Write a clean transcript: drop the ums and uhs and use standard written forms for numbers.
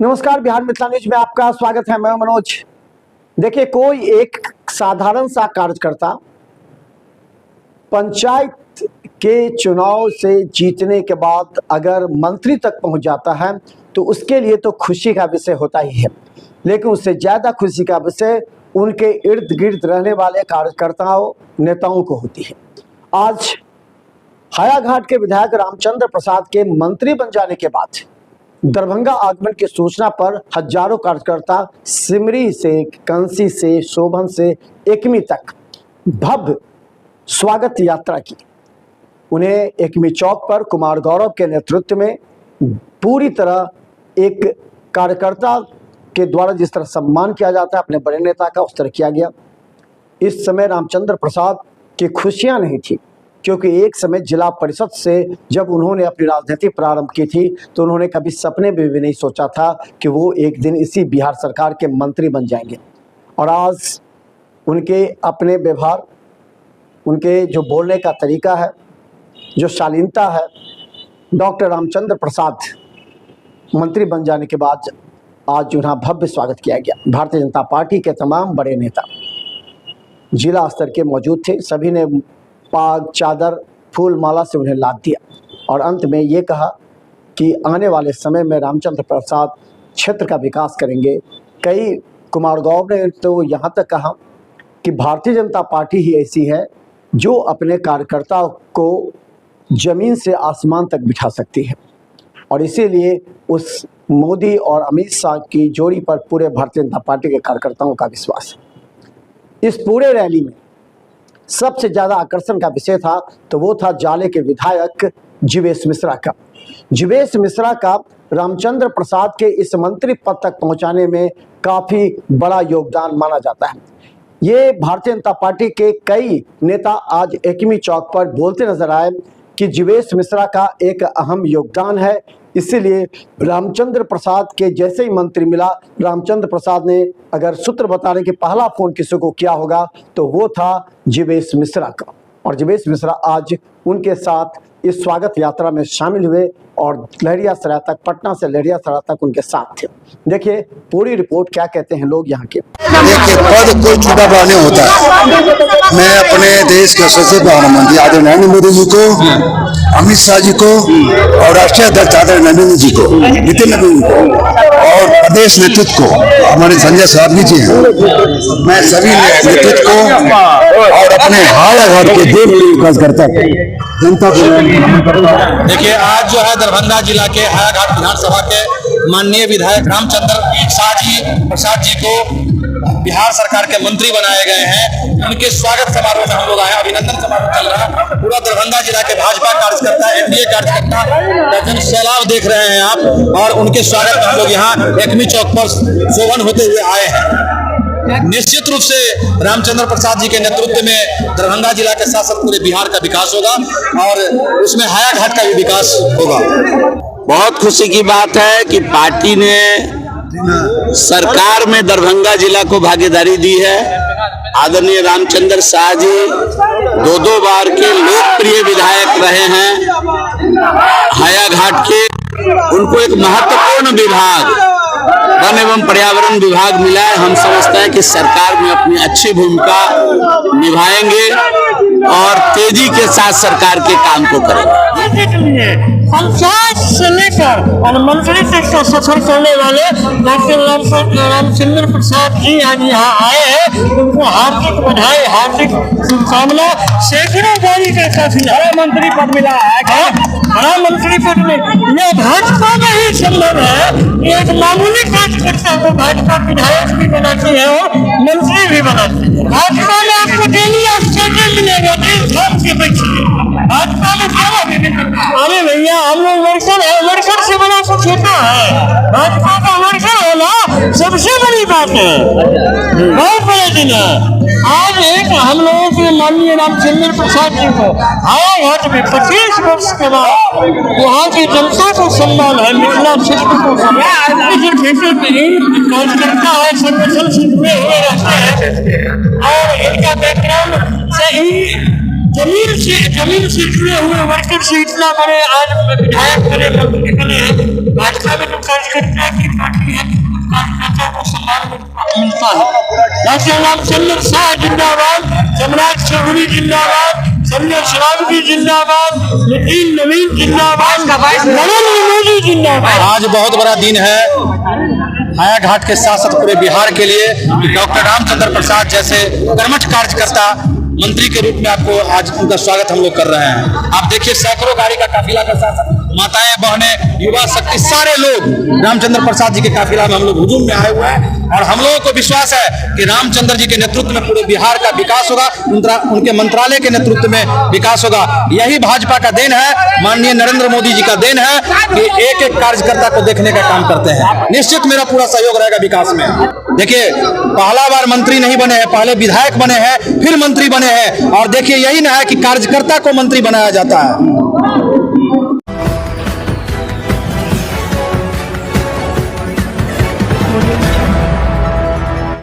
नमस्कार, बिहार मिथिला न्यूज में आपका स्वागत है। मैं मनोज। देखिए, कोई एक साधारण सा कार्यकर्ता पंचायत के चुनाव से जीतने के बाद अगर मंत्री तक पहुंच जाता है तो उसके लिए तो खुशी का विषय होता ही है, लेकिन उससे ज़्यादा खुशी का विषय उनके इर्द गिर्द रहने वाले कार्यकर्ताओं नेताओं को होती है। आज हायाघाट के विधायक रामचंद्र प्रसाद के मंत्री बन जाने के बाद दरभंगा आगमन की सूचना पर हजारों कार्यकर्ता सिमरी से, कंसी से, शोभन से एकमी तक भव्य स्वागत यात्रा की। उन्हें एकमी चौक पर कुमार गौरव के नेतृत्व में पूरी तरह एक कार्यकर्ता के द्वारा जिस तरह सम्मान किया जाता है अपने बड़े नेता का, उस तरह किया गया। इस समय रामचंद्र प्रसाद की खुशियां नहीं थी, क्योंकि एक समय जिला परिषद से जब उन्होंने अपनी राजनीति प्रारंभ की थी तो उन्होंने कभी सपने में भी नहीं सोचा था कि वो एक दिन इसी बिहार सरकार के मंत्री बन जाएंगे। और आज उनके अपने व्यवहार, उनके जो बोलने का तरीका है, जो शालीनता है, डॉक्टर रामचंद्र प्रसाद मंत्री बन जाने के बाद आज उन्हें भव्य स्वागत किया गया। भारतीय जनता पार्टी के तमाम बड़े नेता जिला स्तर के मौजूद थे। सभी ने पाग, चादर, फूल माला से उन्हें लाद दिया और अंत में ये कहा कि आने वाले समय में रामचंद्र प्रसाद क्षेत्र का विकास करेंगे। कई कुमार गौरव ने तो यहाँ तक कहा कि भारतीय जनता पार्टी ही ऐसी है जो अपने कार्यकर्ताओं को जमीन से आसमान तक बिठा सकती है, और इसीलिए उस मोदी और अमित शाह की जोड़ी पर पूरे भारतीय जनता पार्टी के कार्यकर्ताओं का विश्वास है। इस पूरे रैली में सबसे ज़्यादा आकर्षण का विषय था तो वो था जाले के विधायक जीवेश मिश्रा का। जीवेश मिश्रा का रामचंद्र प्रसाद के इस मंत्री पद तक पहुंचाने में काफ़ी बड़ा योगदान माना जाता है। ये भारतीय जनता पार्टी के कई नेता आज एकमी चौक पर बोलते नजर आए कि जीवेश मिश्रा का एक अहम योगदान है, इसीलिए रामचंद्र प्रसाद के जैसे ही मंत्री मिला, रामचंद्र प्रसाद ने अगर सूत्र बताने के पहला फोन किसी को किया होगा तो वो था जीवेश मिश्रा का। और जीवेश मिश्रा आज उनके साथ इस स्वागत यात्रा में शामिल हुए और लहरियासराय तक, पटना से लहरियासराय तक उनके साथ थे। देखिए पूरी रिपोर्ट क्या कहते हैं लोग यहाँ के। देखिए, पद कोई छोटा बड़ा नहीं होता है। मैं अपने देश के सबसे प्रधानमंत्री आदरणीय नरेंद्र मोदी जी को, अमित शाह जी को और राष्ट्रीय अध्यक्ष आदरणीय नरेंद्र जी को, नितिन नवीन को और प्रदेश नेतृत्व को, हमारे संजय साहब जी हैं, मैं सभी नेतृत्व को और अपने हायाघाट के देव विकासकर्ता को, जनता को। देखिए, आज जो है दरभंगा जिला के हायाघाट विधानसभा के माननीय विधायक रामचंद्र प्रसाद जी को बिहार सरकार के मंत्री बनाए गए हैं। उनके स्वागत समारोह में हम लोग आए, अभिनंदन समारोह चल रहा है। पूरा दरभंगा जिला के भाजपा कार्यकर्ता, एनडीए कार्यकर्ता का जन सैलाब देख रहे हैं आप, और उनके स्वागत में हम लोग यहाँ एकमी चौक पर शोभन होते हुए आए हैं। निश्चित रूप से रामचंद्र प्रसाद जी के नेतृत्व में दरभंगा जिला के साथ साथ पूरे बिहार का विकास होगा और उसमें हायाघाट का भी विकास होगा। बहुत खुशी की बात है कि पार्टी ने सरकार में दरभंगा जिला को भागीदारी दी है। आदरणीय रामचंद्र शाह जी दो बार के लोकप्रिय विधायक रहे हैं हायाघाट के। उनको एक महत्वपूर्ण विभाग, वन एवं पर्यावरण विभाग मिला है। हम समझते हैं कि सरकार में अपनी अच्छी भूमिका निभाएंगे और तेजी के साथ सरकार के काम को करेंगे। पंचायत से लेकर और मंत्री तक का सफर करने वाले डॉक्टर रामचंद्र प्रसाद जी आज यहाँ आए हैं। उनको हार्दिक बधाई, हार्दिक शुभकामना। सैकड़ों गाड़ी का काफी बड़ा मंत्री पद मिला है। बड़ा मंत्री पद में यह भाजपा में ही संभव है। एक मामूली कार्यकर्ता को भाजपा विधायक भी बनाती है और मंत्री भी बनाती है। भाजपा में आपको डेली ऑक्सीजन मिलेगा, के बैठिए। भाजपा में अरे भैया, हम लोग वर्कर है, वर्कर से बड़ा कुछ होता है। भाजपा का वर्कर होना सबसे बड़ी बात है, बहुत बड़ा दिन है। आज एक हम लोगों के माननीय रामचंद्र प्रसाद जी को हायाघाट में 25 वर्ष के बाद वहाँ की जनता को सम्मान है, मिथिला क्षेत्र को सम्मान कार्यकर्ता है, संगठन से जुड़े हुए रहते हैं और इनका बैकग्राउंड से ही जमीन से जुड़े हुए वर्कर से इतना बड़े आज विधायक बने, मंत्री बने हैं। भाजपा में तो कार्यकर्ता की पार्टी है, कार्यकर्ता को सम्मान मिलता है। डॉक्टर रामचंद्र शाह जिंदाबाद, सम्राट चौधरी जिंदाबाद, संजय श्रावणी जिंदाबाद, नितिन नवीन जिंदाबाद, नरेंद्र मोदी जिंदाबाद। आज बहुत बड़ा दिन है हाया घाट के साथ साथ पूरे बिहार के लिए। डॉक्टर रामचंद्र प्रसाद जैसे कर्मठ कार्यकर्ता मंत्री के रूप में आपको आज उनका स्वागत हम लोग कर रहे हैं। आप देखिए सैकड़ों गाड़ी का काफिला के साथ माताएं, बहनें, युवा शक्ति, सारे लोग रामचंद्र प्रसाद जी के काफिला में हम लोग हुजूम में आए हुए हैं। और हम लोगों को विश्वास है कि रामचंद्र जी के नेतृत्व में पूरे बिहार का विकास होगा, उनके मंत्रालय के नेतृत्व में विकास होगा। यही भाजपा का देन है, माननीय नरेंद्र मोदी जी का देन है कि एक एक कार्यकर्ता को देखने का काम करते हैं। निश्चित मेरा पूरा सहयोग रहेगा विकास में। देखिए, पहला बार मंत्री नहीं बने हैं, पहले विधायक बने हैं, फिर मंत्री बने हैं। और देखिए, यही ना है कि कार्यकर्ता को मंत्री बनाया जाता है।